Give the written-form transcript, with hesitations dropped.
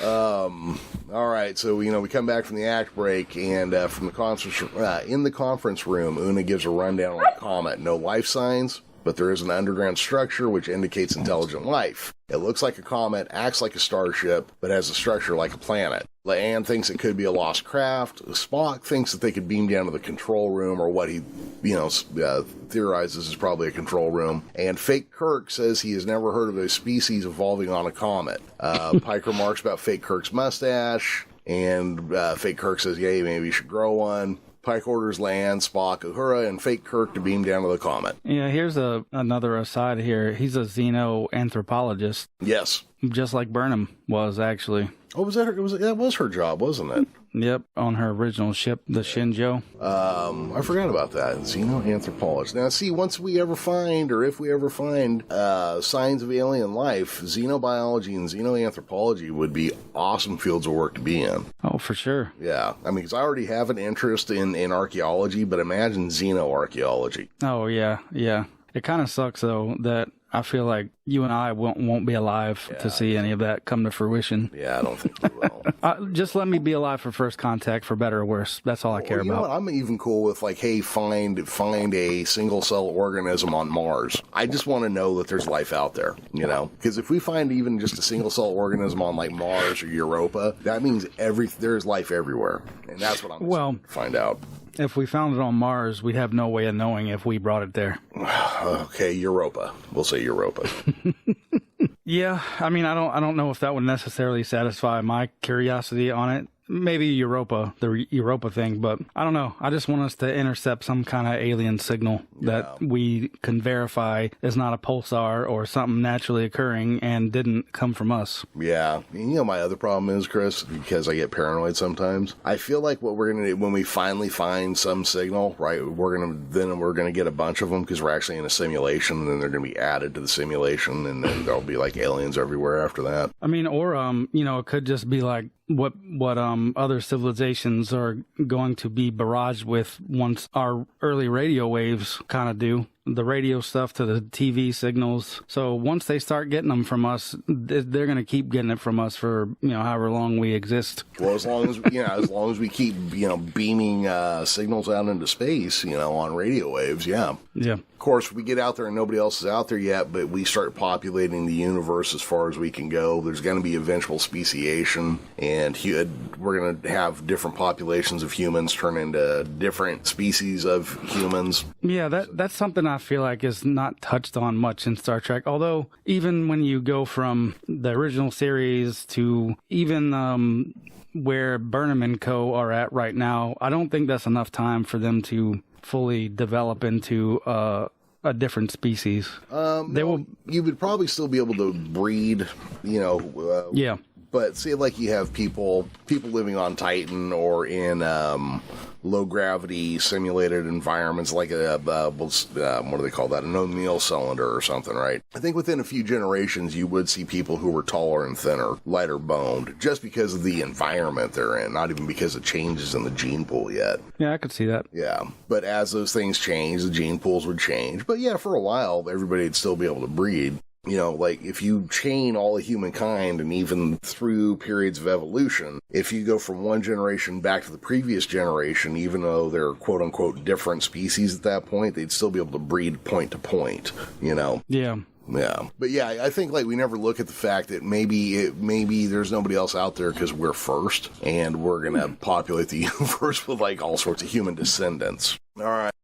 All right, so we come back from the act break, and from the conference in the conference room, Una gives a rundown on the comet. No life signs, but there is an underground structure which indicates intelligent life. It looks like a comet, acts like a starship, but has a structure like a planet. Anne thinks it could be a lost craft. Spock thinks that they could beam down to the control room, or what he, theorizes is probably a control room. And Fake Kirk says he has never heard of a species evolving on a comet. Pike remarks about Fake Kirk's mustache, and Fake Kirk says, yeah, maybe you should grow one. Pike orders Lan, Spock, Uhura, and Fake Kirk to beam down to the comet. Yeah, here's another aside here. He's a xenoanthropologist. Yes. Just like Burnham was, actually. Oh, was that her? That was her job, wasn't it? Yep, on her original ship, the Shinjo. I forgot about that. Xenoanthropology. Now, see, once we ever find, or if we ever find, signs of alien life, xenobiology and xenoanthropology would be awesome fields of work to be in. Oh, for sure. Yeah. I mean, because I already have an interest in archaeology, but imagine xenoarchaeology. Oh, yeah, yeah. It kind of sucks, though, that I feel like you and I won't be alive to see any of that come to fruition. Yeah, I don't think we will. Just let me be alive for first contact, for better or worse. That's all I care about. What? I'm even cool with, like, hey, find a single-cell organism on Mars. I just want to know that there's life out there, Because if we find even just a single-cell organism on, like, Mars or Europa, that means there's life everywhere. And that's what I'm to find out. If we found it on Mars, we'd have no way of knowing if we brought it there. Okay, Europa. We'll say Europa. Yeah, I mean, I don't know if that would necessarily satisfy my curiosity on it. Maybe Europa, the Europa thing, but I don't know. I just want us to intercept some kind of alien signal that we can verify is not a pulsar or something naturally occurring and didn't come from us. Yeah. My other problem is, Chris, because I get paranoid sometimes, I feel like what we're going to do when we finally find some signal, right, we're going to get a bunch of them because we're actually in a simulation, and then they're going to be added to the simulation, and then there'll be like aliens everywhere after that. I mean, or, it could just be like what other civilizations are going to be barraged with once our early radio waves kind of do. The radio stuff to the TV signals. So once they start getting them from us, they're going to keep getting it from us for, however long we exist. Well, as long as we keep, beaming signals out into space, on radio waves, yeah. Yeah. Of course, we get out there and nobody else is out there yet, but we start populating the universe as far as we can go. There's going to be eventual speciation, and we're going to have different populations of humans turn into different species of humans. Yeah, that's something I feel like is not touched on much in Star Trek. Although, even when you go from the original series to even where Burnham and co. are at right now, I don't think that's enough time for them to fully develop into a different species. You would probably still be able to breed, yeah. But say like you have people living on Titan or in low gravity simulated environments, like what do they call that? An O'Neill cylinder or something, right? I think within a few generations you would see people who were taller and thinner, lighter boned, just because of the environment they're in, not even because of changes in the gene pool yet. Yeah, I could see that. Yeah, but as those things change, the gene pools would change. But yeah, for a while, everybody would still be able to breed. Like if you chain all of humankind and even through periods of evolution, if you go from one generation back to the previous generation, even though they're quote unquote different species at that point, they'd still be able to breed point to point, Yeah. Yeah. But yeah, I think like we never look at the fact that maybe there's nobody else out there because we're first and we're going to populate the universe with like all sorts of human descendants. All right.